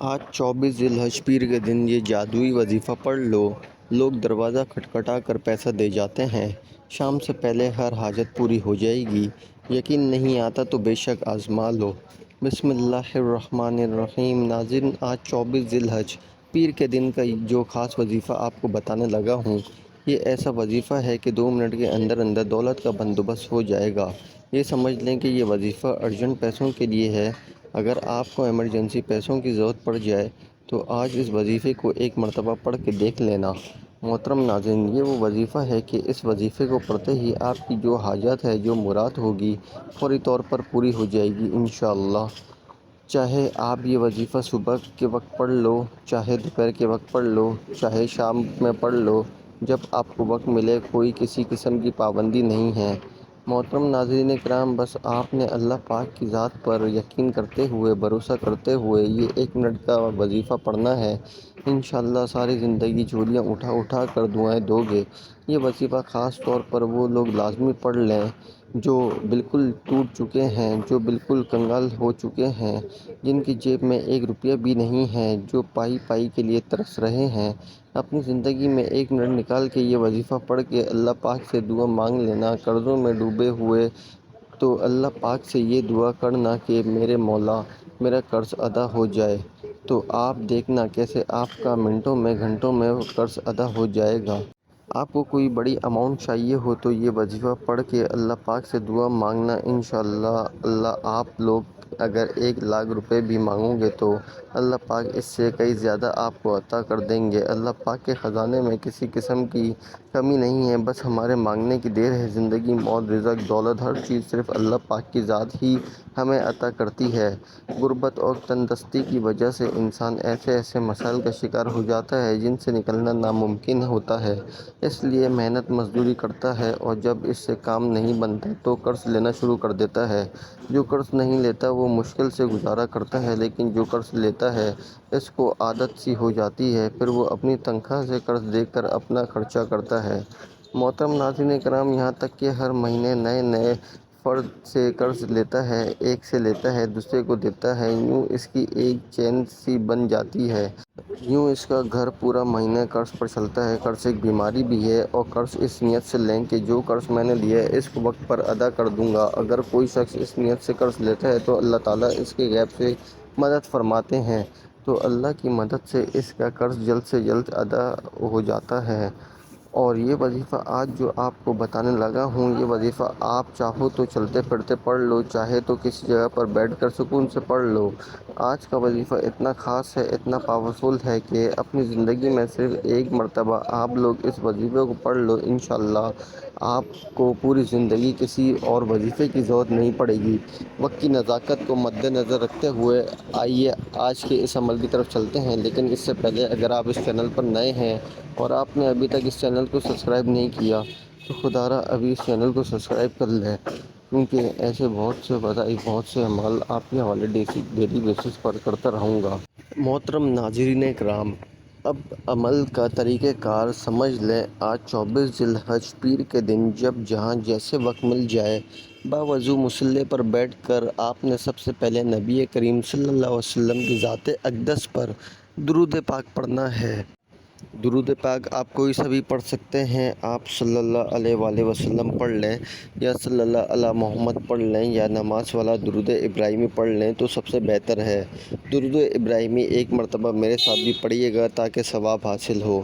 آج 24 ذی الحج پیر کے دن یہ جادوئی وظیفہ پڑھ لو۔ لوگ دروازہ کھٹکھٹا کر پیسہ دے جاتے ہیں۔ شام سے پہلے ہر حاجت پوری ہو جائے گی۔ یقین نہیں آتا تو بے شک آزما لو۔ بسم اللہ الرحمن الرحیم۔ ناظرین، آج 24 ذی الحج پیر کے دن کا جو خاص وظیفہ آپ کو بتانے لگا ہوں، یہ ایسا وظیفہ ہے کہ 2 منٹ کے اندر اندر دولت کا بندوبست ہو جائے گا۔ یہ سمجھ لیں کہ یہ وظیفہ ارجنٹ پیسوں کے لیے ہے۔ اگر آپ کو ایمرجنسی پیسوں کی ضرورت پڑ جائے تو آج اس وظیفے کو ایک مرتبہ پڑھ کے دیکھ لینا۔ محترم ناظرین، یہ وہ وظیفہ ہے کہ اس وظیفے کو پڑھتے ہی آپ کی جو حاجت ہے، جو مراد ہوگی، فوری طور پر پوری ہو جائے گی انشاءاللہ۔ چاہے آپ یہ وظیفہ صبح کے وقت پڑھ لو، چاہے دوپہر کے وقت پڑھ لو، چاہے شام میں پڑھ لو، جب آپ کو وقت ملے، کوئی کسی قسم کی پابندی نہیں ہے۔ محترم ناظرین کرام، بس آپ نے اللہ پاک کی ذات پر یقین کرتے ہوئے، بھروسہ کرتے ہوئے یہ 1 منٹ کا وظیفہ پڑھنا ہے۔ انشاءاللہ ساری زندگی جھولیاں اٹھا اٹھا کر دعائیں دو گے۔ یہ وظیفہ خاص طور پر وہ لوگ لازمی پڑھ لیں جو بالکل ٹوٹ چکے ہیں، جو بالکل کنگال ہو چکے ہیں، جن کی جیب میں 1 روپیہ بھی نہیں ہے، جو پائی پائی کے لیے ترس رہے ہیں۔ اپنی زندگی میں 1 منٹ نکال کے یہ وظیفہ پڑھ کے اللہ پاک سے دعا مانگ لینا۔ قرضوں میں ڈوبے ہوئے تو اللہ پاک سے یہ دعا کرنا کہ میرے مولا میرا قرض ادا ہو جائے، تو آپ دیکھنا کیسے آپ کا منٹوں میں، گھنٹوں میں قرض ادا ہو جائے گا۔ آپ کو کوئی بڑی اماؤنٹ چاہیے ہو تو یہ وظیفہ پڑھ کے اللہ پاک سے دعا مانگنا۔ انشاءاللہ اللہ آپ لوگ اگر 1 لاکھ روپے بھی مانگو گے تو اللہ پاک اس سے کئی زیادہ آپ کو عطا کر دیں گے۔ اللہ پاک کے خزانے میں کسی قسم کی کمی نہیں ہے، بس ہمارے مانگنے کی دیر ہے۔ زندگی، موت، رزق، دولت، ہر چیز صرف اللہ پاک کی ذات ہی ہمیں عطا کرتی ہے۔ غربت اور تندرستی کی وجہ سے انسان ایسے ایسے مسائل کا شکار ہو جاتا ہے جن سے نکلنا ناممکن ہوتا ہے۔ اس لیے محنت مزدوری کرتا ہے اور جب اس سے کام نہیں بنتا تو قرض لینا شروع کر دیتا ہے۔ جو قرض نہیں لیتا وہ مشکل سے گزارا کرتا ہے، لیکن جو قرض لیتا ہے اس کو عادت سی ہو جاتی ہے، پھر وہ اپنی تنخواہ سے قرض دے کر اپنا خرچہ کرتا ہے۔ محترم ناظرین کرام، یہاں تک کہ ہر مہینے نئے نئے فرد سے قرض لیتا ہے، ایک سے لیتا ہے دوسرے کو دیتا ہے، یوں اس کی ایک چین سی بن جاتی ہے۔ یوں اس کا گھر پورا مہینہ قرض پر چلتا ہے۔ قرض ایک بیماری بھی ہے، اور قرض اس نیت سے لیں کہ جو قرض میں نے لیا ہے اس کو وقت پر ادا کر دوں گا۔ اگر کوئی شخص اس نیت سے قرض لیتا ہے تو اللہ تعالیٰ اس کے غیب سے مدد فرماتے ہیں، تو اللہ کی مدد سے اس کا قرض جلد سے جلد ادا ہو جاتا ہے۔ اور یہ وظیفہ آج جو آپ کو بتانے لگا ہوں، یہ وظیفہ آپ چاہو تو چلتے پھرتے پڑھ لو، چاہے تو کسی جگہ پر بیٹھ کر سکون سے پڑھ لو۔ آج کا وظیفہ اتنا خاص ہے، اتنا پاورفل ہے کہ اپنی زندگی میں صرف 1 مرتبہ آپ لوگ اس وظیفے کو پڑھ لو، انشاءاللہ آپ کو پوری زندگی کسی اور وظیفے کی ضرورت نہیں پڑے گی۔ وقت کی نزاکت کو مد نظر رکھتے ہوئے آئیے آج کے اس عمل کی طرف چلتے ہیں، لیکن اس سے پہلے اگر آپ اس چینل پر نئے ہیں اور آپ نے ابھی تک اس چینل کو سبسکرائب نہیں کیا تو خدا را ابھی اس چینل کو سبسکرائب کر لیں، کیونکہ ایسے بہت سے عمل آپ کے حوالے ڈیلی بیسس پر کرتا رہوں گا۔ محترم ناظرین کرام، اب عمل کا طریقہ کار سمجھ لیں۔ آج 24 ذی الحج پیر کے دن جب جہاں جیسے وقت مل جائے، باوضو مصلی پر بیٹھ کر آپ نے سب سے پہلے نبی کریم صلی اللہ علیہ وسلم کی ذات اقدس پر درود پاک پڑھنا ہے۔ درود پاک آپ کوئی سا بھی پڑھ سکتے ہیں۔ آپ صلی اللہ علیہ وآلہ وسلم پڑھ لیں، یا صلی اللہ علی محمد پڑھ لیں، یا نماز والا درود ابراہیمی پڑھ لیں تو سب سے بہتر ہے۔ درود ابراہیمی 1 مرتبہ میرے ساتھ بھی پڑھیے گا تاکہ ثواب حاصل ہو۔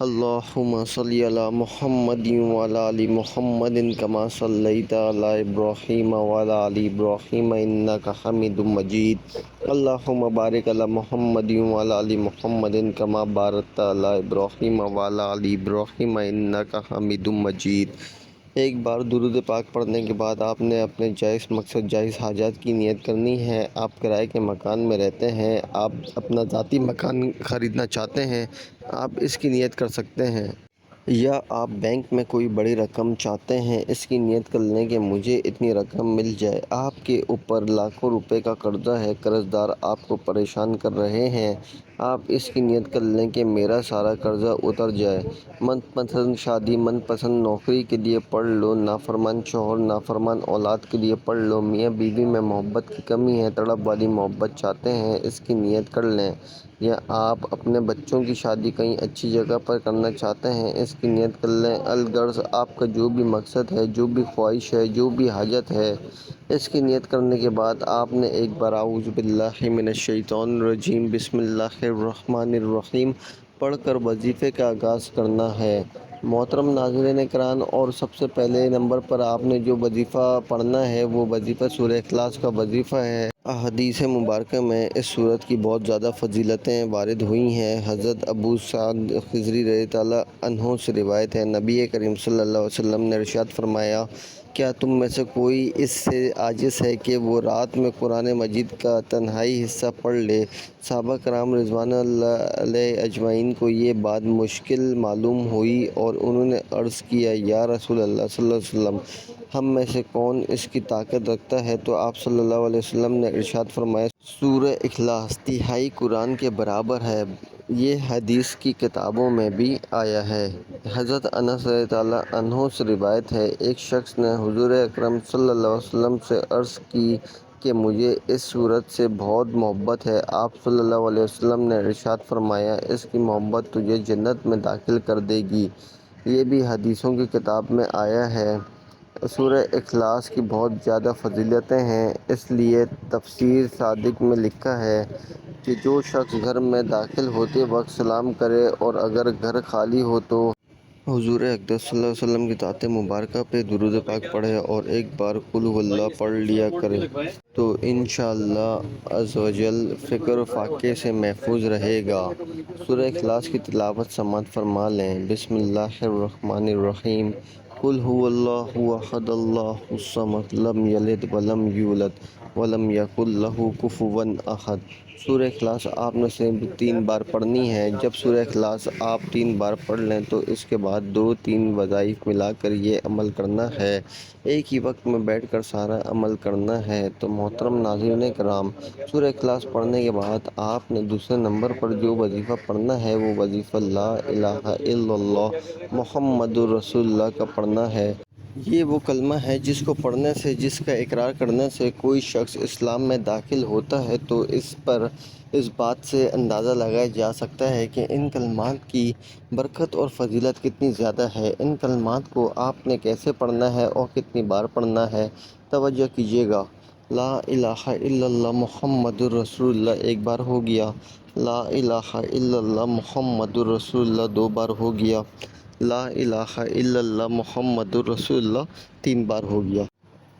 اللہم صلی علی محمد وعلی آل محمد کما صلیت علی ابراہیم وعلی آل ابراہیم انک حمید مجید۔ اللہم بارک علی محمد وعلی آل محمد کما بارکت علی ابراہیم وعلی آل ابراہیم انک حمید مجید۔ ایک بار درود پاک پڑھنے کے بعد آپ نے اپنے جائز مقصد، جائز حاجات کی نیت کرنی ہے۔ آپ کرائے کے مکان میں رہتے ہیں، آپ اپنا ذاتی مکان خریدنا چاہتے ہیں، آپ اس کی نیت کر سکتے ہیں۔ یا آپ بینک میں کوئی بڑی رقم چاہتے ہیں، اس کی نیت کر لیں کہ مجھے اتنی رقم مل جائے۔ آپ کے اوپر لاکھوں روپے کا قرضہ ہے، قرض دار آپ کو پریشان کر رہے ہیں، آپ اس کی نیت کر لیں کہ میرا سارا قرضہ اتر جائے۔ من پسند شادی، من پسند نوکری کے لیے پڑھ لو، نافرمان شوہر، نافرمان اولاد کے لیے پڑھ لو، میاں بیوی میں محبت کی کمی ہے، تڑپ والی محبت چاہتے ہیں، اس کی نیت کر لیں۔ یا آپ اپنے بچوں کی شادی کہیں اچھی جگہ پر کرنا چاہتے ہیں، اس کی نیت کر لیں۔ الغرض آپ کا جو بھی مقصد ہے، جو بھی خواہش ہے، جو بھی حاجت ہے، اس کی نیت کرنے کے بعد آپ نے ایک بار اعوذ باللہ من الشیطان الرجیم بسم اللہ الرحمن الرحیم پڑھ کر وظیفے کا آغاز کرنا ہے۔ محترم ناظرین کرام، اور سب سے پہلے نمبر پر آپ نے جو وظیفہ پڑھنا ہے وہ وظیفہ سورہ اخلاص کا وظیفہ ہے۔ احادیث مبارکہ میں اس سورت کی بہت زیادہ فضیلتیں وارد ہوئی ہیں۔ حضرت ابو سعید خدری رضی اللہ عنہ سے روایت ہے، نبی کریم صلی اللہ علیہ وسلم نے ارشاد فرمایا، کیا تم میں سے کوئی اس سے عاجز ہے کہ وہ رات میں قرآن مجید کا تنہائی حصہ پڑھ لے؟ صحابہ کرام رضوان اللہ علیہ اجمعین کو یہ بات مشکل معلوم ہوئی اور انہوں نے عرض کیا، یا رسول اللہ صلی اللہ علیہ وسلم، ہم میں سے کون اس کی طاقت رکھتا ہے؟ تو آپ صلی اللہ علیہ وسلم نے ارشاد فرمایا، سورہ اخلاص تہائی قرآن کے برابر ہے۔ یہ حدیث کی کتابوں میں بھی آیا ہے۔ حضرت انس رضی اللہ عنہ سے روایت ہے، ایک شخص نے حضور اکرم صلی اللہ علیہ وسلم سے عرض کی کہ مجھے اس سورت سے بہت محبت ہے۔ آپ صلی اللہ علیہ وسلم نے ارشاد فرمایا، اس کی محبت تجھے جنت میں داخل کر دے گی۔ یہ بھی حدیثوں کی کتاب میں آیا ہے۔ سورہ اخلاص کی بہت زیادہ فضیلتیں ہیں، اس لیے تفسیر صادق میں لکھا ہے کہ جو شخص گھر میں داخل ہوتے وقت سلام کرے اور اگر گھر خالی ہو تو حضور اقدس صلی اللہ علیہ وسلم کی ذات مبارکہ پہ درود پاک پڑھے اور ایک بار قل هو اللہ پڑھ لیا کرے تو انشاءاللہ عز و جل فقر و فاقے سے محفوظ رہے گا۔ سورہ اخلاص کی تلاوت سماعت فرما لیں۔ بسم اللہ الرحمن الرحیم قل هو اللہ احد اللہ الصمد لم یلد ولم یولد ولم یکن لہ کفوا احد۔ سورہ اخلاص آپ نے صرف 3 بار پڑھنی ہے۔ جب سورہ اخلاص آپ 3 بار پڑھ لیں تو اس کے بعد 2-3 وظائف ملا کر یہ عمل کرنا ہے، ایک ہی وقت میں بیٹھ کر سارا عمل کرنا ہے۔ تو محترم ناظرین کرام، سورہ اخلاص پڑھنے کے بعد آپ نے دوسرے نمبر پر جو وظیفہ پڑھنا ہے وہ وظیفہ لا الہ الا اللہ محمد رسول اللہ کا پڑھنا ہے۔ یہ وہ کلمہ ہے جس کو پڑھنے سے، جس کا اقرار کرنے سے کوئی شخص اسلام میں داخل ہوتا ہے، تو اس بات سے اندازہ لگایا جا سکتا ہے کہ ان کلمات کی برکت اور فضیلت کتنی زیادہ ہے۔ ان کلمات کو آپ نے کیسے پڑھنا ہے اور کتنی بار پڑھنا ہے، توجہ کیجیے گا۔ لا الہ الا اللہ محمد رسول اللہ ایک بار ہو گیا، لا الہ الا اللہ محمد رسول اللہ 2 بار ہو گیا، لا الہ الا اللہ محمد رسول اللہ 3 بار ہو گیا۔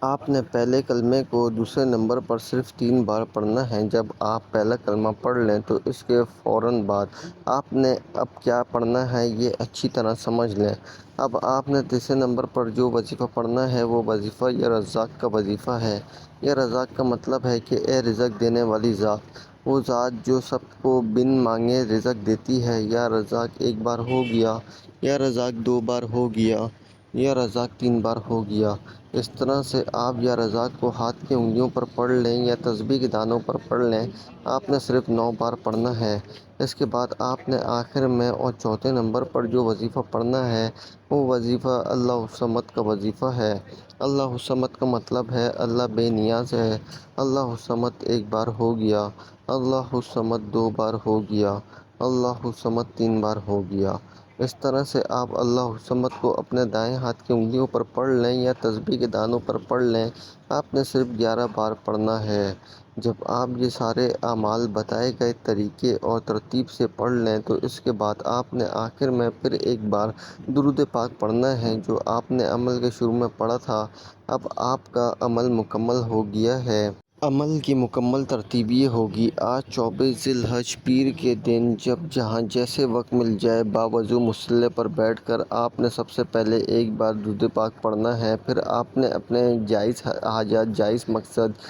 آپ نے پہلے کلمے کو دوسرے نمبر پر صرف 3 بار پڑھنا ہے۔ جب آپ پہلا کلمہ پڑھ لیں تو اس کے فوراً بعد آپ نے اب کیا پڑھنا ہے یہ اچھی طرح سمجھ لیں۔ اب آپ نے تیسرے نمبر پر جو وظیفہ پڑھنا ہے وہ وظیفہ یا رزاق کا وظیفہ ہے۔ یا رزاق کا مطلب ہے کہ اے رزق دینے والی ذات، وہ ذات جو سب کو بن مانگے رزق دیتی ہے۔ یا رزاق 1 بار ہو گیا، یا رزاق 2 بار ہو گیا، یا رزاق 3 بار ہو گیا۔ اس طرح سے آپ یا رزاق کو ہاتھ کی انگلیوں پر پڑھ لیں یا تسبیح کے دانوں پر پڑھ لیں۔ آپ نے صرف 9 بار پڑھنا ہے۔ اس کے بعد آپ نے آخر میں اور چوتھے نمبر پر جو وظیفہ پڑھنا ہے وہ وظیفہ اللہ الصمد کا وظیفہ ہے۔ اللہ الصمد کا مطلب ہے اللہ بے نیاز ہے۔ اللہ الصمد 1 بار ہو گیا، اللہ الصمد 2 بار ہو گیا، اللہ الصمد 3 بار ہو گیا۔ اس طرح سے آپ اللہ الصمد کو اپنے دائیں ہاتھ کی انگلیوں پر پڑھ لیں یا تسبیح کے دانوں پر پڑھ لیں۔ آپ نے صرف 11 بار پڑھنا ہے۔ جب آپ یہ سارے اعمال بتائے گئے طریقے اور ترتیب سے پڑھ لیں تو اس کے بعد آپ نے آخر میں پھر 1 بار درود پاک پڑھنا ہے جو آپ نے عمل کے شروع میں پڑھا تھا۔ اب آپ کا عمل مکمل ہو گیا ہے۔ عمل کی مکمل ترتیب یہ ہوگی، آج 24 ذی الحج پیر کے دن جہاں جیسے وقت مل جائے باوضو مصلی پر بیٹھ کر آپ نے سب سے پہلے 1 بار درود پاک پڑھنا ہے۔ پھر آپ نے اپنے جائز حاجات، جائز مقصد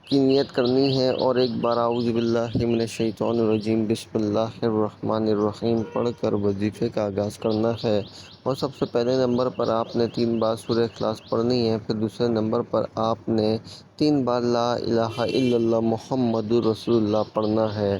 کی نیت کرنی ہے اور 1 بار اعوذ باللہ من الشیطان الرجیم بسم اللہ الرحمن الرحیم پڑھ کر وظیفے کا آغاز کرنا ہے اور سب سے پہلے نمبر پر آپ نے 3 بار سورہ اخلاص پڑھنی ہے، پھر دوسرے نمبر پر آپ نے 3 بار لا الہ الا اللہ محمد رسول اللہ پڑھنا ہے۔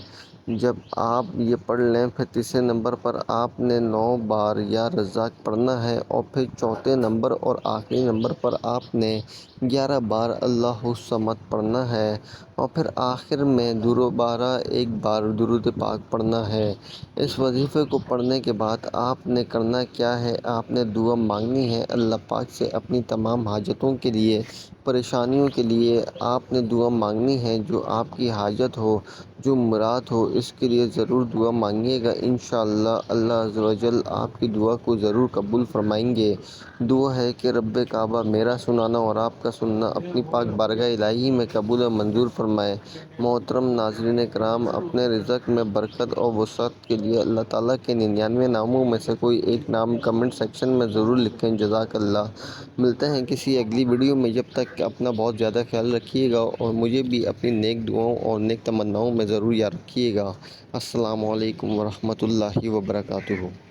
جب آپ یہ پڑھ لیں پھر تیسرے نمبر پر آپ نے 9 بار یا رزاق پڑھنا ہے، اور پھر چوتھے نمبر اور آخری نمبر پر آپ نے 11 بار اللہ الصمد پڑھنا ہے، اور پھر آخر میں دوبارہ 1 بار درود پاک پڑھنا ہے۔ اس وظیفے کو پڑھنے کے بعد آپ نے کرنا کیا ہے، آپ نے دعا مانگنی ہے اللہ پاک سے اپنی تمام حاجتوں کے لیے، پریشانیوں کے لیے آپ نے دعا مانگنی ہے۔ جو آپ کی حاجت ہو، جو مراد ہو، اس کے لیے ضرور دعا مانگیے گا، انشاءاللہ اللہ عز و جل آپ کی دعا کو ضرور قبول فرمائیں گے۔ دعا ہے کہ رب کعبہ میرا سنانا اور آپ کا سننا اپنی پاک بارگاہ الہی میں قبول و منظور فرمائے۔ محترم ناظرین کرام، اپنے رزق میں برکت اور وسعت کے لیے اللہ تعالیٰ کے 99 ناموں میں سے کوئی ایک نام کمنٹ سیکشن میں ضرور لکھیں۔ جزاک اللہ۔ ملتے ہیں کسی اگلی ویڈیو میں، جب تک اپنا بہت زیادہ خیال رکھیے گا اور مجھے بھی اپنی نیک دعاؤں اور نیک تمناؤں میں ضرور یاد رکھیے گا۔ السلام علیکم ورحمۃ اللہ وبرکاتہ۔